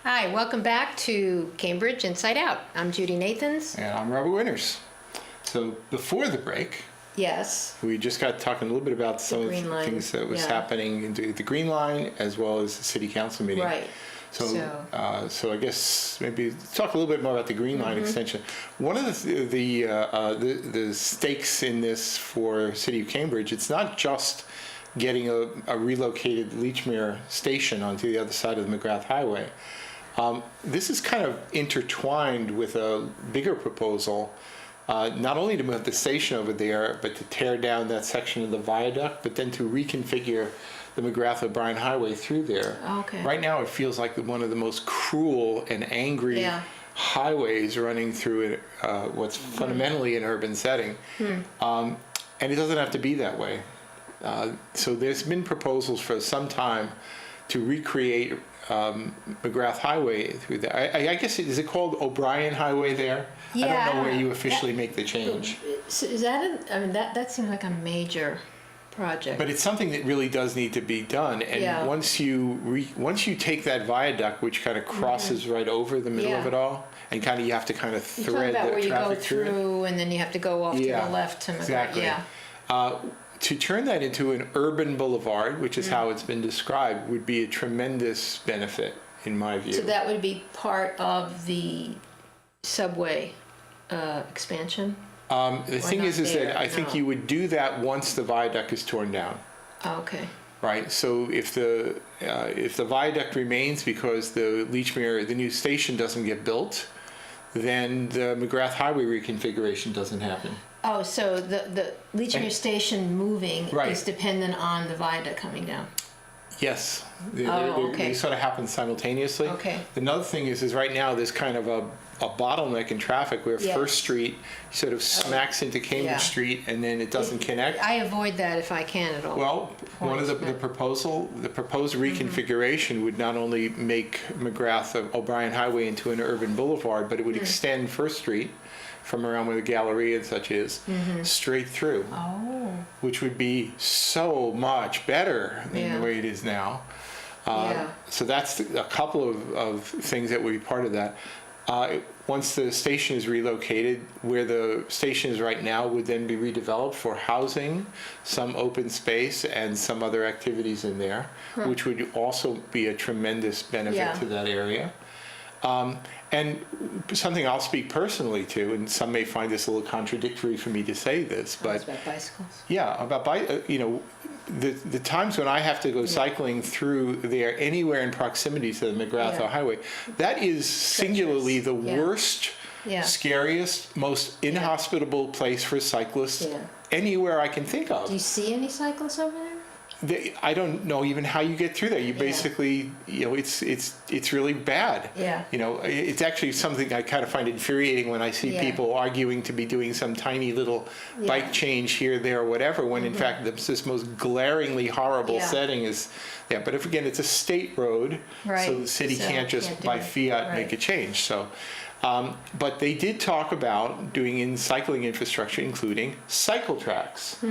Hi, welcome back to Cambridge Inside Out. I'm Judy Nathans. And I'm Robert Winters. So before the break, Yes. we just got talking a little bit about some of the Green Line, things that was yeah. happening in the Green Line as well as the City Council meeting. Right. So I guess maybe talk a little bit more about the Green Line extension. One of the stakes in this for City of Cambridge, it's not just getting a relocated Lechmere station onto the other side of the McGrath Highway. This is kind of intertwined with a bigger proposal, not only to move the station over there, but to tear down that section of the viaduct, but then to reconfigure the McGrath O'Brien Highway through there. Okay. Right now, it feels like one of the most cruel and angry highways running through what's fundamentally an urban setting. And it doesn't have to be that way. So there's been proposals for some time to recreate McGrath Highway through there. I guess, is it called O'Brien Highway there? Yeah, I don't know where you officially make the change. So is that that seems like a major project. But it's something that really does need to be done. And once you take that viaduct, which kind of crosses right over the middle of it all, and kind of you have to kind of thread the where you go traffic through and then you have to go off to the left to McGrath. Exactly. Yeah. To turn that into an urban boulevard, which is how it's been described, would be a tremendous benefit, in my view. So that would be part of the subway expansion? The thing is that I think you would do that once the viaduct is torn down. Okay. Right. So if the viaduct remains because the new station doesn't get built, then the McGrath Highway reconfiguration doesn't happen. Oh, so the Lechmere station moving is dependent on the viaduct coming down. Yes. Okay. They sort of happen simultaneously. Okay. Another thing is right now there's kind of a bottleneck in traffic where First Street sort of smacks into Cambridge Street and then it doesn't connect. I avoid that if I can at all. Well, one of the proposed reconfiguration would not only make McGrath O'Brien Highway into an urban boulevard, but it would extend First Street from around where the gallery and such is, straight through, which would be so much better than the way it is now. So that's a couple of things that would be part of that. Once the station is relocated, where the station is right now would then be redeveloped for housing, some open space, and some other activities in there, which would also be a tremendous benefit to that area. And something I'll speak personally to, and some may find this a little contradictory for me to say this, but about bicycles. Yeah, the times when I have to go cycling through there anywhere in proximity to the McGrath Highway, that is singularly the worst, scariest, most inhospitable place for cyclists anywhere I can think of. Do you see any cyclists over there? I don't know even how you get through there. You basically, it's really bad. Yeah. It's actually something I kind of find infuriating when I see people arguing to be doing some tiny little bike change here, there, or whatever, when in fact this most glaringly horrible setting is there. But if again, it's a state road, so the city can't just by fiat make a change. So. But they did talk about doing cycling infrastructure, including cycle tracks.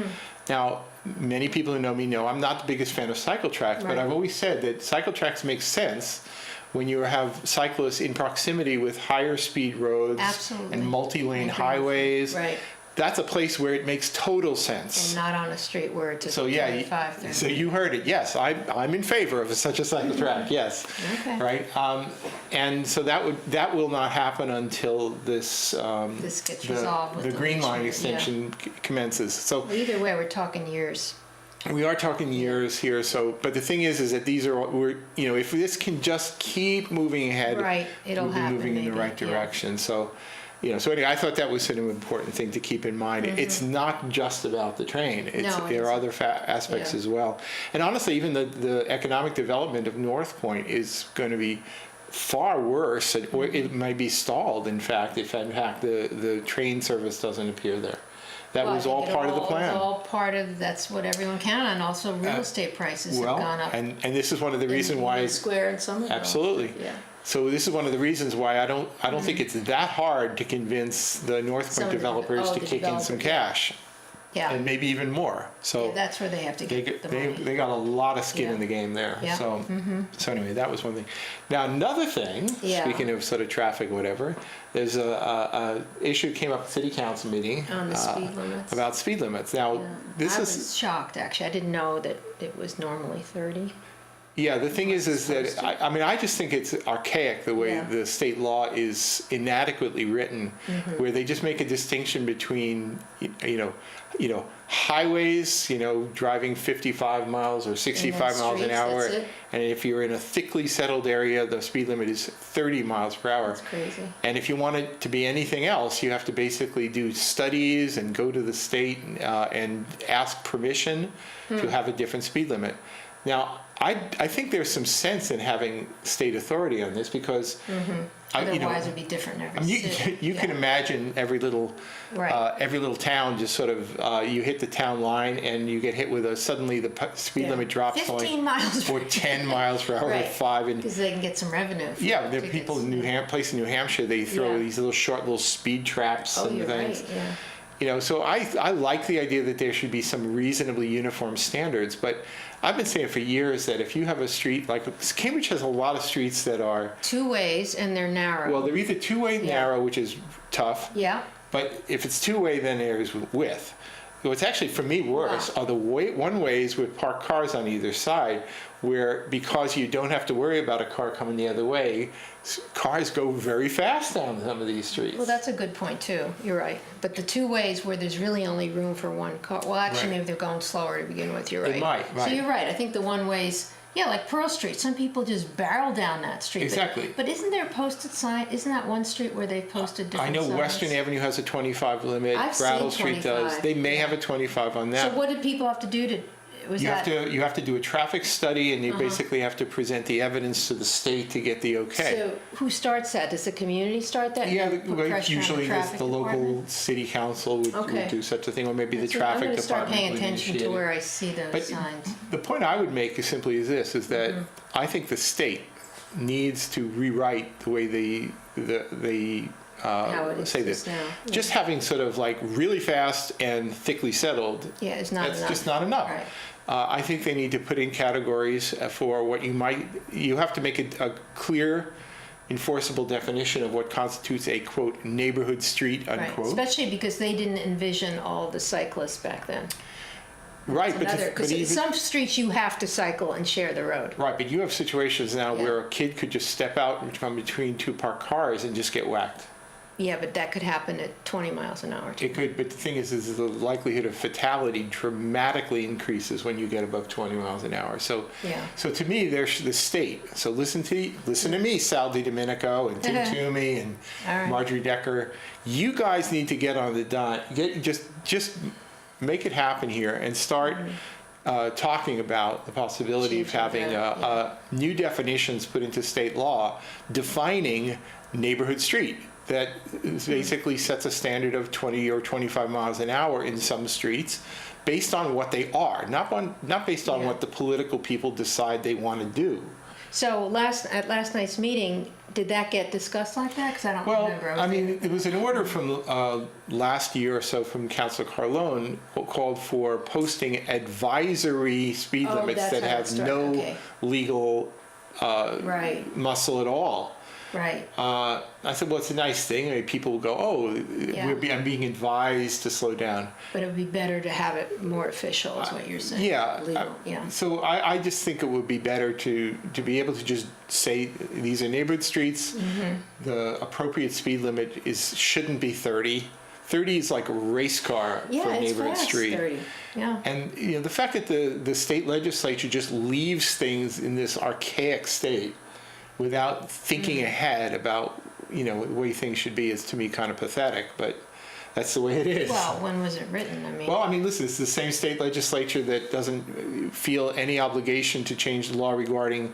Now, many people who know me know I'm not the biggest fan of cycle tracks, but I've always said that cycle tracks make sense when you have cyclists in proximity with higher speed roads and multi-lane highways. Right. That's a place where it makes total sense. And not on a street where it's 25. So you heard it. Yes, I'm in favor of such a cycle track. Yes. Okay. Right. And so that will not happen until this gets resolved. The Green Line extension commences. So either way, we're talking years. We are talking years here. So, but the thing is that these are if this can just keep moving ahead, it'll happen. Moving in the right direction. So. So anyway, I thought that was an important thing to keep in mind. It's not just about the train. There are other aspects as well. And honestly, even the economic development of North Point is going to be far worse, or it might be stalled, in fact, if in fact the train service doesn't appear there. That was all part of the plan. It's all part of, that's what everyone counted on. Also, real estate prices have gone up. And this is one of the reasons why. Square and Somerville. Absolutely. Yeah. So this is one of the reasons why I don't think it's that hard to convince the North Point developers to kick in some cash. Yeah. and maybe even more. So Yeah, that's where they have to get the money. they got a lot of skin Yeah. in the game there. Yeah. So anyway, that was one thing. Now another thing, Yeah. speaking of sort of traffic, whatever, there's a issue came up at city council meeting On the speed limits. about speed limits. Now Yeah. this I is was shocked, actually. I didn't know that it was normally 30. yeah. The thing is that I mean I just think it's archaic the way Yeah. the state law is inadequately written, where they just make a distinction between you know highways, driving 55 miles or 65 miles an streets, hour, that's it. and if you're in a thickly settled area, the speed limit is 30 miles per hour. That's crazy. And if you want it to be anything else, you have to basically do studies and go to the state and ask permission to have a different speed limit. Now, I think there's some sense in having state authority on this because, Otherwise, it'd be different in every city. you can imagine every little town just sort of you hit the town line and you get hit with suddenly the speed limit drops 15 miles or 10 miles per hour or Right. 5 and Because they can get some revenue. yeah, there are people in New Hampshire, they throw Yeah. these little speed traps Oh, and you're things. right, yeah. So I like the idea that there should be some reasonably uniform standards, but I've been saying for years that if you have a street, like Cambridge has a lot of streets that are, Two ways, and they're narrow. well, they're either two-way Yeah. narrow, which is tough, Yeah. but if it's two-way, then there's width. What's actually, for me, worse are the one-ways with parked cars on either side, where because you don't have to worry about a car coming the other way, cars go very fast down some of these streets. Well, that's a good point, too. You're right. But the two ways where there's really only room for one car, well, actually, Right. maybe they're going slower to begin with. You're They right. might, So right. you're right. I think the one ways, yeah, like Pearl Street, some people just barrel down that street. Exactly. But isn't there a posted sign? Isn't that one street where they posted I different know signs? Western Avenue has a 25 limit. I've Brattle seen Street does. 25, They may have a 25 on that. So what did people have to do to? Was You that? have to do a traffic study, and you basically have to present the evidence to the state to get the okay. So who starts that? Does the community start that? Yeah, And put well, pressure on usually traffic the local department? city council would Okay. do such a thing, or maybe the So I'm traffic going to start department paying would attention initiate to it. where I see those But signs. the point I would make is simply this: is that I think the state needs to rewrite the way they How it say exists this. now. Yeah. Just having sort of like really fast and thickly settled. Yeah, it's not That's enough. just not enough. Right. I think they need to put in categories for what you have to make a clear, enforceable definition of what constitutes a, quote, neighborhood street, Right, unquote. especially because they didn't envision all the cyclists back then. Right, but Because even, some streets you have to cycle and share the road. right, but you have situations now Yeah. where a kid could just step out from between two parked cars and just get whacked. Yeah, but that could happen at 20 miles an hour. It could, but the thing is the likelihood of fatality dramatically increases when you get above 20 miles an hour. So, Yeah. so to me, there's the state. So listen to me, Sal DiDomenico and Tim Toomey and All right. Marjorie Decker. You guys need to get on the dot. Just make it happen here and start talking about the possibility of Changing having that, new definitions put into state law defining neighborhood street that basically sets a standard of 20 or 25 miles an hour in some streets based on what they are, not based on Yeah. what the political people decide they want to do. So at last night's meeting, did that get discussed like that? Because I don't Well, remember. I mean, it was an order from last year or so from Councilor Carlone called for posting advisory speed Oh, limits that's that how it have started, no okay. legal Right, muscle at all. right. I said, well, it's a nice thing. I mean, people will go, oh, Yeah. I'm being advised to slow down. But it would be better to have it more official, is what you're saying. Yeah. Legal, yeah. So I just think it would be better to be able to just say these are neighborhood streets. Mm-hmm. The appropriate speed limit shouldn't be 30. 30 is like a race car for Yeah, a it's neighborhood fast, street. 30. Yeah. And the fact that the state legislature just leaves things in this archaic state without thinking ahead about the way things should be is to me kind of pathetic, but that's the way it is. Well, when was it written? I mean. Well, I mean, listen, it's the same state legislature that doesn't feel any obligation to change the law regarding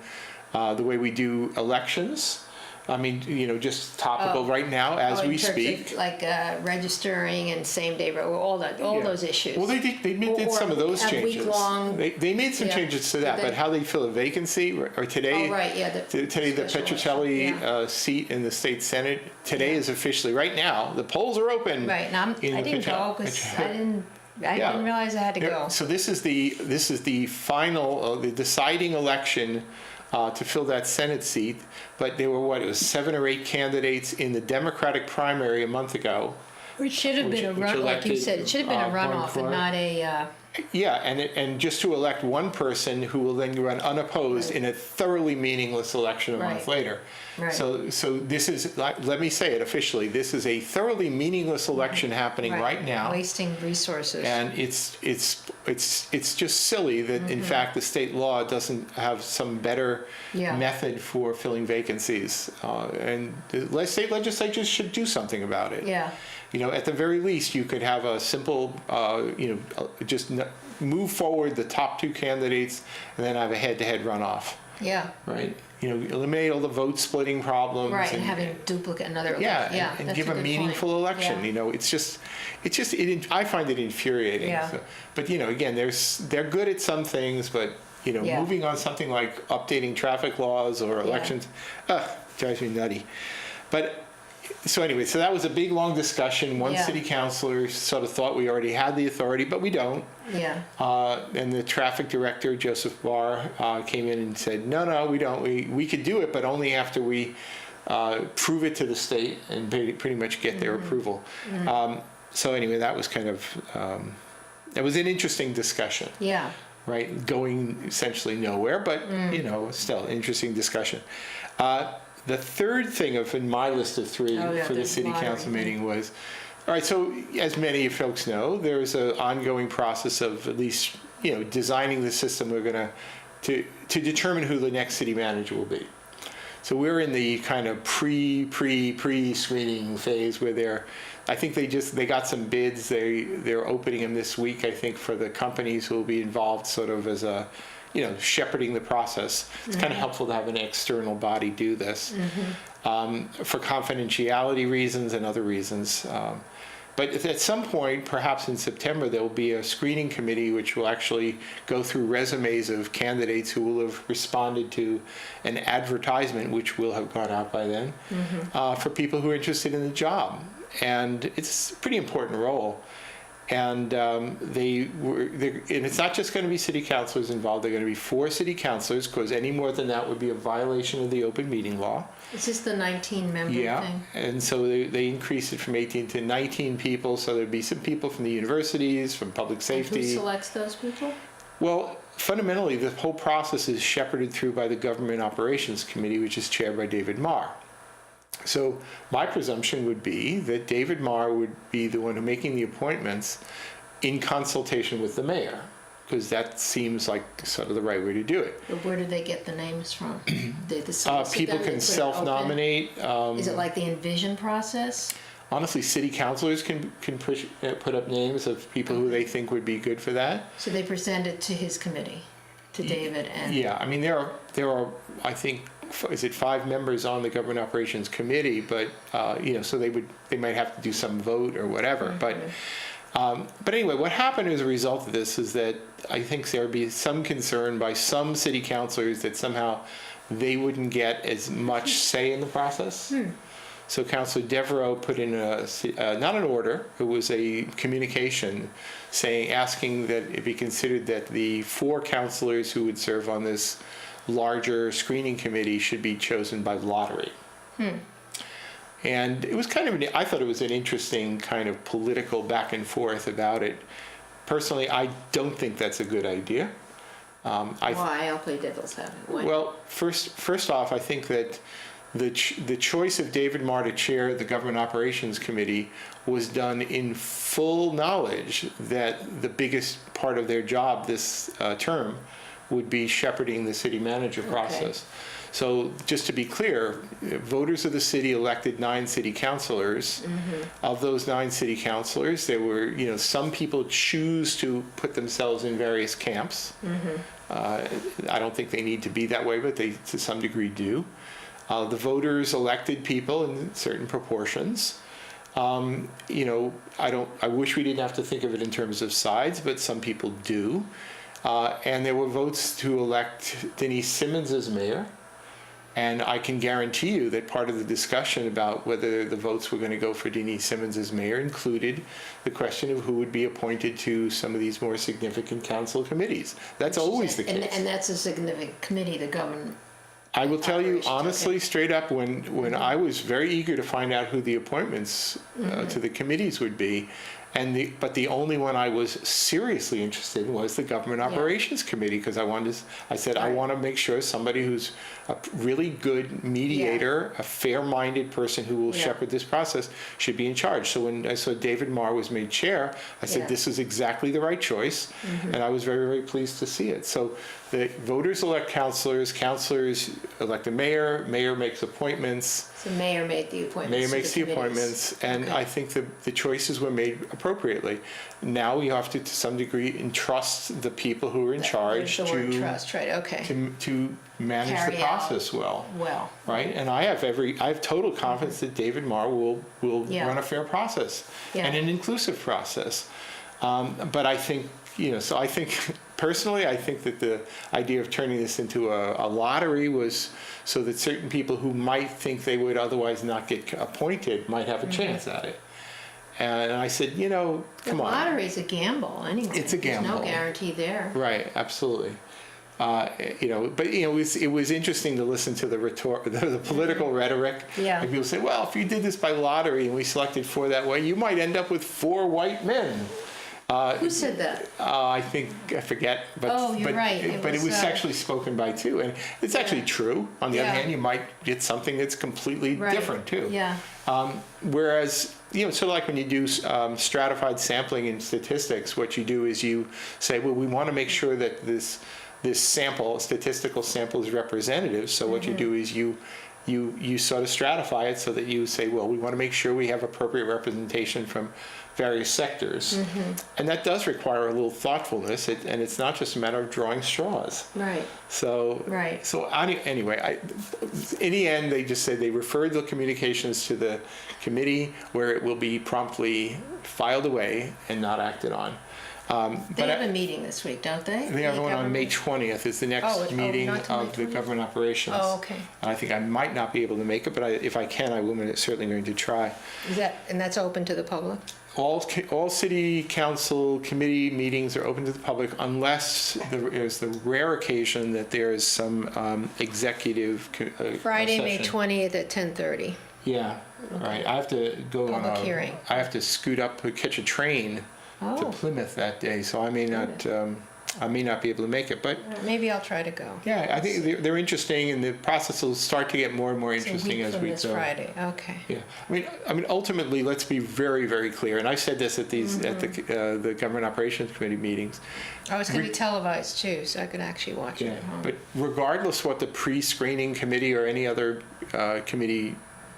the way we do elections. I mean, just topical right now as in we terms speak. of, like registering and same-day vote, all Yeah. those issues. Well, they did some of those a changes. week-long- They made some Yeah. changes to that, Did they? but how they fill a vacancy, or today, Oh, right, yeah. today the special Petrocelli election, yeah. seat in the state senate today Yeah. is officially right now. The polls are open. Right, and I in didn't Petro- go because I didn't I didn't realize I had to go. So this is the final, the deciding election to fill that Senate seat. But there were it was 7 or 8 candidates in the Democratic primary a month ago. It should have been a run, like you said. It should have been a runoff and not a. Yeah, and just to elect one person who will then run unopposed in a thoroughly meaningless election a month later. Right. So this is, let me say it officially, this is a thoroughly meaningless election happening right now. Wasting resources. And it's just silly that in fact the state law doesn't have some better method for filling vacancies. And the state legislatures should do something about it. Yeah. At the very least, you could have a simple, just move forward the top 2 candidates and then have a head-to-head runoff. Yeah. Right. Eliminate all the vote splitting problems. Right, and having duplicate another election. Yeah, and give a meaningful election. Yeah. It's just, I find it infuriating. Yeah. So, but again, they're good at some things, but moving on something like updating traffic laws or elections, drives me nutty. But. So anyway, so that was a big, long discussion. One city councilor sort of thought we already had the authority, but we don't. Yeah. And the traffic director, Joseph Barr, came in and said, no, we don't. We could do it, but only after we prove it to the state and pretty much get their approval. So anyway, that was kind of, it was an interesting discussion. Yeah. Right, going essentially nowhere, but, still interesting discussion. The third thing in my list of 3 for the city council meeting was, all right, so as many folks know, there's an ongoing process of at least, designing the system we're going to determine who the next city manager will be. So we're in the kind of pre-screening phase where I think they got some bids. They're opening them this week, I think, for the companies who will be involved sort of as a, shepherding the process. It's kind of helpful to have an external body do this for confidentiality reasons and other reasons. But at some point, perhaps in September, there will be a screening committee which will actually go through resumes of candidates who will have responded to an advertisement, which will have gone out by then, for people who are interested in the job. And it's a pretty important role. And and it's not just going to be city councilors involved. There are going to be 4 city councilors, because any more than that would be a violation of the open meeting law. Is this the 19-member thing? Yeah, and so they increased it from 18 to 19 people. So there'd be some people from the universities, from public safety. And who selects those people? Well, fundamentally, the whole process is shepherded through by the Government Operations Committee, which is chaired by David Marr. So my presumption would be that David Marr would be the one making the appointments in consultation with the mayor, because that seems like sort of the right way to do it. But where do they get the names from? People can self-nominate. Is it like the Envision process? Honestly, city councilors can put up names of people who they think would be good for that. So they present it to his committee, to David and... Yeah, I mean, there are, I think, is it 5 members on the Government Operations Committee, but, so they might have to do some vote or whatever. But anyway, what happened as a result of this is that I think there would be some concern by some city councilors that somehow they wouldn't get as much say in the process. So Councilor Devereaux put in not an order, it was a communication asking that it be considered that the 4 councilors who would serve on this larger screening committee should be chosen by lottery. And it was I thought it was an interesting kind of political back and forth about it. Personally, I don't think that's a good idea. Why? I'll play devil's advocate. Well, first off, I think that the choice of David Marr to chair the Government Operations Committee was done in full knowledge that the biggest part of their job this term would be shepherding the city manager process. So just to be clear, voters of the city elected 9 city councilors. Of those 9 city councilors, there were, some people choose to put themselves in various camps. I don't think they need to be that way, but they to some degree do. The voters elected people in certain proportions. I wish we didn't have to think of it in terms of sides, but some people do. And there were votes to elect Denise Simmons as mayor. And I can guarantee you that part of the discussion about whether the votes were going to go for Denise Simmons as mayor included the question of who would be appointed to some of these more significant council committees. That's always the case. And that's a significant committee, the government. I will tell you Operations, honestly, okay. straight up, when I was very eager to find out who the appointments to the committees would be, but the only one I was seriously interested in was the Government Operations Committee, because I said I want to make sure somebody who's a really good mediator, a fair-minded person who will shepherd this process should be in charge. So when I saw David Marr was made chair, I said this is exactly the right choice, and I was very, very pleased to see it. So the voters elect councilors, councilors elect the mayor, mayor makes appointments. The mayor made the appointments. Mayor to makes the committees. appointments, and I think the choices were made appropriately. Now you have to some degree, entrust the people who are in charge There's the word trust, right? Okay. to manage Carry the process well. Well. Right, and I have total confidence that David Marr will run a fair process and an inclusive process. But I think, so I think, personally, I think that the idea of turning this into a lottery was so that certain people who might think they would otherwise not get appointed might have a chance at it. And I said, come on. The lottery's a gamble anyway. It's a gamble. There's no guarantee there. Right, absolutely. But it was interesting to listen to the political rhetoric. Yeah. And people say, well, if you did this by lottery and we selected 4 that way, you might end up with 4 white men. Who said that? I forget. But, you're right. It was actually spoken by 2, and it's actually true. On the other hand, you might get something that's completely different too. Yeah. Whereas, sort of like when you do stratified sampling in statistics, what you do is you say, well, we want to make sure that this statistical sample is representative. So what you do is you sort of stratify it so that you say, well, we want to make sure we have appropriate representation from various sectors. And that does require a little thoughtfulness, and it's not just a matter of drawing straws. Right. So anyway, in the end, they just said they referred the communications to the committee where it will be promptly filed away and not acted on. They have a meeting this week, don't they? They have one on May 20th is the next meeting of the government operations. Oh, okay. And I think I might not be able to make it, but if I can, I will. Certainly going to try. And that's open to the public? All city council committee meetings are open to the public unless there's the rare occasion that there is some executive Friday, session. May 20th at 10:30. Yeah, right. I have to go Public hearing. I have to scoot up, catch a train to Plymouth that day, so I may not be able to make it, but maybe I'll try to go. yeah, I think they're interesting, and the process will start to get more and more interesting as we go. This Friday, okay. Yeah, I mean, ultimately, let's be very, very clear, and I said this at the Government Operations Committee meetings. Oh, it's going to be televised too, so I could actually watch it at home. But regardless what the pre-screening committee or any other committee,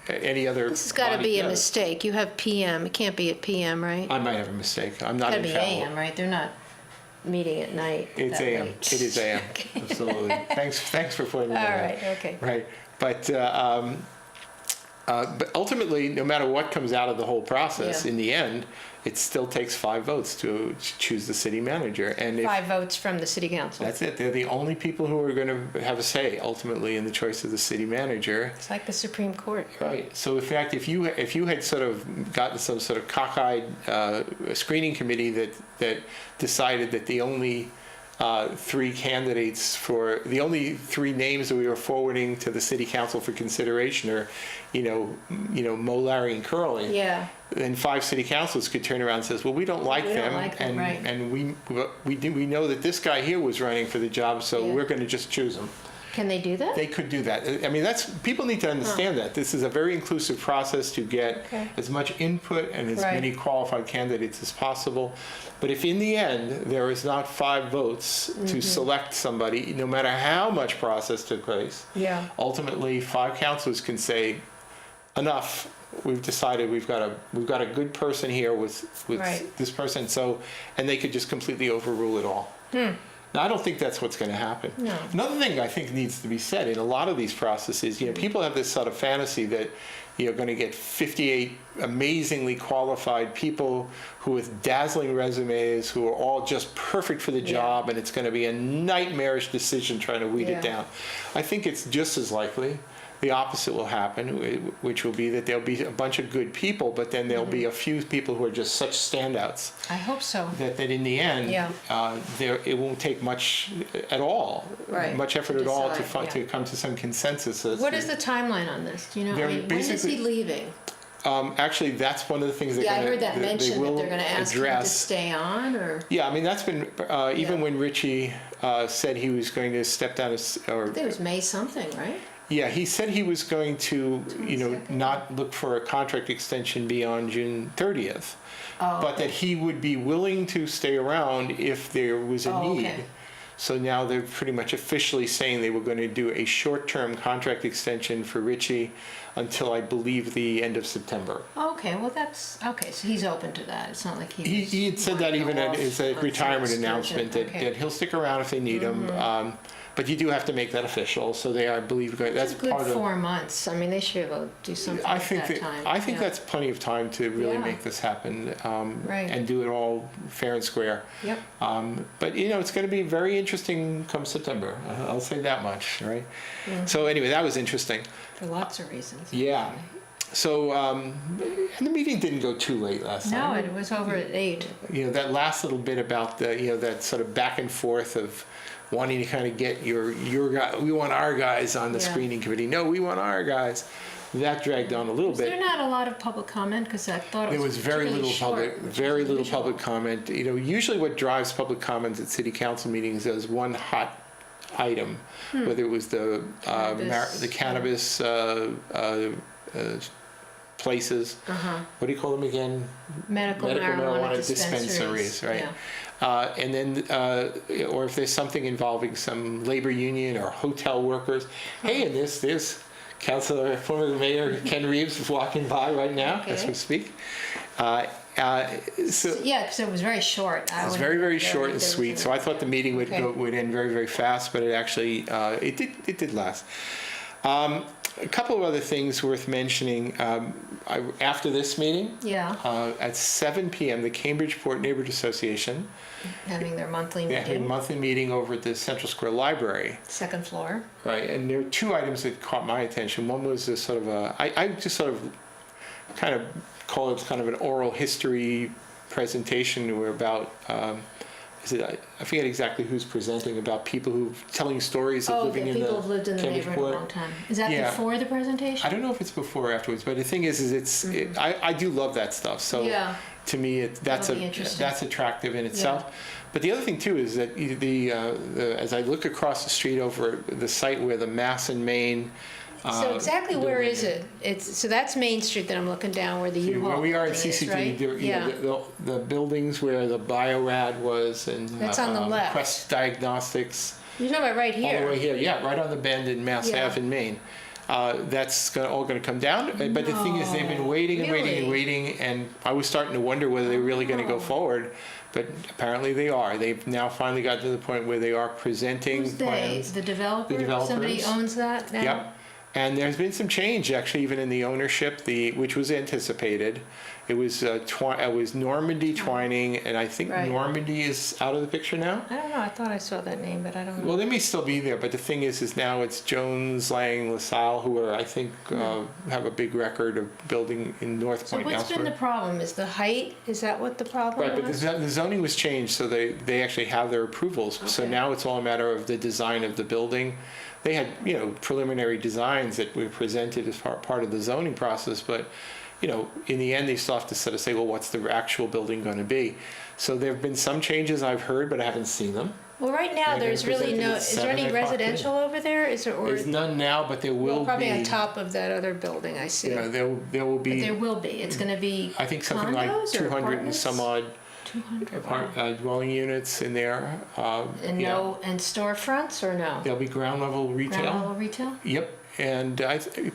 any other This has got to body be a does, mistake. You have PM. It can't be at PM, right? I might have a mistake. I'm not It's got to be infallible. AM, right? They're not meeting at night. It's that AM. late. It is AM. Absolutely. Thanks for pointing that out. All right, okay. Right. But ultimately, no matter what comes out of the whole process, in the end, it still takes 5 votes to choose the city manager. And 5 votes from the city council. that's it. They're the only people who are going to have a say ultimately in the choice of the city manager. It's like the Supreme Court. Right. So in fact, if you had sort of gotten some sort of cockeyed screening committee that decided that the only 3 candidates for the only 3 names that we were forwarding to the city council for consideration are, Mo, Larry, and Curly. Yeah. Then 5 city councils could turn around and says, well, we don't like them, them, right. and we know that this guy here was running for the job, so we're going to just choose him. Can they do that? They could do that. I mean, people need to understand that this is a very inclusive process to get as much input and as many qualified candidates as possible. But if in the end there is not 5 votes to select somebody, no matter how much process took place, ultimately 5 councilors can say, enough. We've decided we've got a good person here with this person. So, and they could just completely overrule it all. Now, I don't think that's what's going to happen. No. Another thing I think needs to be said in a lot of these processes, people have this sort of fantasy that you're going to get 58 amazingly qualified people who with dazzling resumes who are all just perfect for the job, and it's going to be a nightmarish decision trying to weed it down. I think it's just as likely the opposite will happen, which will be that there'll be a bunch of good people, but then there'll be a few people who are just such standouts. I hope so. That in the end, it won't take much at all, much effort at all to come to some consensus. What is the timeline on this? Do you know? When is he leaving? Actually, that's one of the things I heard that mentioned that they're going to ask him to stay on, or yeah, I mean that's been even when Richie said he was going to step down as, or I think it was May something, right? Yeah, he said he was going to, not look for a contract extension beyond June 30th, but that he would be willing to stay around if there was a need. Okay. So now they're pretty much officially saying they were going to do a short-term contract extension for Richie until I believe the end of September. Okay, well that's okay. So he's open to that. It's not like he had said that even at his retirement announcement that he'll stick around if they need him. But you do have to make that official, so they are, I believe, that's a good part of 4 months. I mean, they should be able to do something I think that time. I think that's plenty of time to really make this happen and do it all fair and square. Yep. But it's going to be very interesting come September. I'll say that much, right? So anyway, that was interesting. For lots of reasons. Yeah. So and the meeting didn't go too late last time. No, it was over at 8. That last little bit about the that sort of back and forth of wanting to kind of get your guy, we want our guys on the screening committee. No, we want our guys. That dragged on a little bit. Was there not a lot of public comment? Because I thought it was very little short, public comment. Usually what drives public comments at city council meetings is one hot item, whether it was the cannabis places. What do you call them again? Medical marijuana dispensaries, right? Yeah. And then, or if there's something involving some labor union or hotel workers. Hey, and there's Councilor, former Mayor Ken Reeves is walking by right now as we speak. Because it was very short. It was very, very short and sweet. So I thought the meeting would end very, very fast, but it actually it did last. A couple of other things worth mentioning. After this meeting, at 7 p.m., the Cambridgeport Neighborhood Association having their monthly meeting. Having a monthly meeting over at the Central Square Library. Second floor. Right, and there were two items that caught my attention. One was this sort of I just sort of kind of call it kind of an oral history presentation where about I forget exactly who's presenting, about people who telling stories of living in the people who've lived in the neighborhood a long time. Is that before the presentation? I don't know if it's before or afterwards, but the thing is I do love that stuff. So to me, that's attractive in itself. But the other thing too is that as I look across the street over the site where the Mass and Main. So exactly where is it? So that's Main Street that I'm looking down where the U-Haul where we are in CCTV, right? The buildings where the BioRad was and that's on the left. Quest Diagnostics. You're talking about right here. All the way here, right on the bend in Mass Ave in Maine. That's all going to come down. But the thing is, they've been waiting and waiting and waiting, and I was starting to wonder whether they're really going to go forward. But apparently they are. They've now finally got to the point where they are presenting plans. The developer? Somebody owns that now? Yep. And there's been some change, actually, even in the ownership, which was anticipated. It was Normandy Twining, and I think Normandy is out of the picture now. I don't know. I thought I saw that name, but I don't know. Well, they may still be there, but the thing is now it's Jones, Lang, LaSalle, who are, I think, have a big record of building in North Point. So what's been the problem? Is the height? Is that what the problem was? Right, but the zoning was changed, so they actually have their approvals. Okay. So now it's all a matter of the design of the building. They had, preliminary designs that were presented as part of the zoning process, but, in the end, they still have to sort of say, well, what's the actual building going to be? So there have been some changes I've heard, but I haven't seen them. Well, right now, there's really no, is there any residential over there? There's none now, but there will be. Probably on top of that other building, I see. Yeah, there will be. But there will be. It's going to be I think something like 200 and some odd 200 dwelling units in there. And storefronts or no? There'll be ground level retail. Ground level retail? Yep. And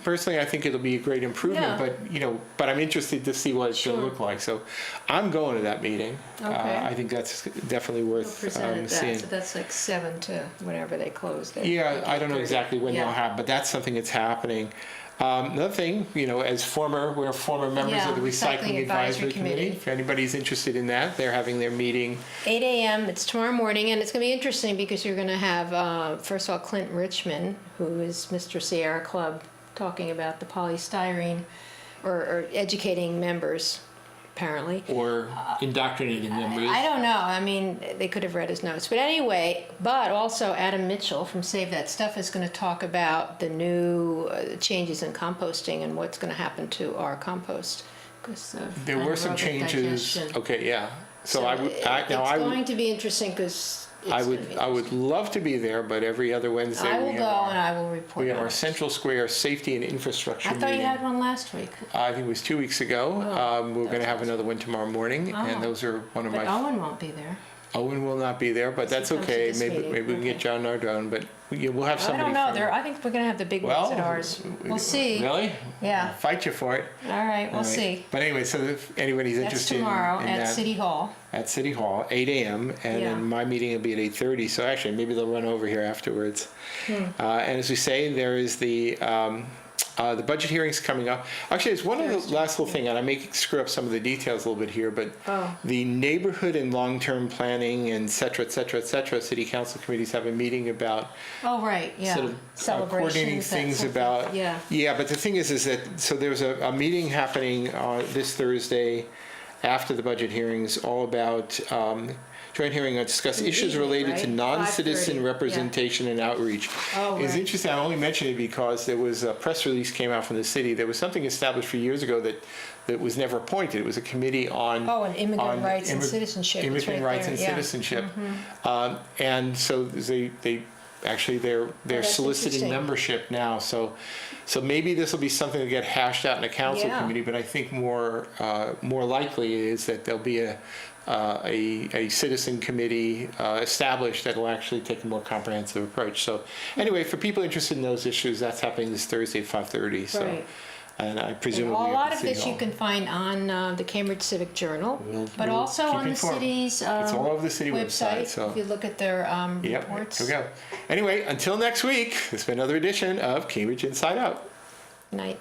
personally, I think it'll be a great improvement. Yeah. But I'm interested to see what it's going Sure. to look like. So, I'm going to that meeting. Okay. I think that's definitely We'll worth present at that, seeing. so that's like 7 to whenever they close. Yeah, I don't know exactly when Yeah. they'll have, but that's something that's happening. Another thing, we're former members Yeah, of the Recycling Recycling Advisory Advisory Committee. Committee. If anybody's interested in that, they're having their meeting. 8 a.m. It's tomorrow morning, and it's going to be interesting because you're going to have, first of all, Clint Richmond, who is Mr. Sierra Club, talking about the polystyrene, or educating members, apparently. Or indoctrinating members. I don't know. I mean, they could have read his notes. But anyway, but also Adam Mitchell from Save That Stuff is going to talk about the new changes in composting and what's going to happen to our compost. There were some changes. Digestion. Okay, yeah. So it's going to be interesting because I would love to be there, but every other Wednesday I will go and I will report. we have on our it. Central Square Safety and Infrastructure I meeting. thought you had one last week. I think it was 2 weeks ago. We're going to have another one tomorrow morning, Oh. and those are one of But my. Owen won't be there. Owen will not be there, but that's He comes to okay. this Maybe meeting. we can get Okay. John Nardone, but we'll have I somebody. don't know. from- I think we're going to have the big ones at ours. We'll see. Really? Yeah. I'll fight you for it. All right. We'll All right. see. But anyway, so if anybody's That's interested tomorrow in at that, City Hall. at City Hall, 8 a.m., and Yeah. then my meeting will be at 8:30. So actually, maybe they'll run over here afterwards. And as we say, there is the budget hearings coming up. Actually, there's one other last little thing, and I may screw up some of the details a little bit here, but the neighborhood and long-term planning and et cetera, city council committees have a meeting about Oh, right. Yeah. sort of coordinating Celebrations. that things sort of- about. Yeah. Yeah, but the thing is that, so there's a meeting happening this Thursday after the budget hearings, all about joint hearing on discuss In the issues evening, related to right? non-citizen 5:30, representation and outreach. Oh, It's right. interesting, I only mention it because there was a press release came out from the city. There was something established a few years ago that was never appointed. It was a committee on. Oh, and immigrant rights and immi- citizenship. It's Immigrant right rights there, and yeah. citizenship. And so they actually they're that's soliciting interesting. membership now. So maybe this will be something to get hashed out in a council Yeah. committee. But I think more likely is that there'll be a citizen committee established that will actually take a more comprehensive approach. So anyway, for people interested in those issues, that's happening this Thursday at 5:30. So. Right. And I presume And it'll a be lot at of the this City you Hall. can find on the Cambridge Civic Journal, but we'll also keep on the informed. city's It's all over the city website. So If you look at their yep, reports. here we go. Anyway, until next week, this has been another edition of Cambridge Inside Out. Night.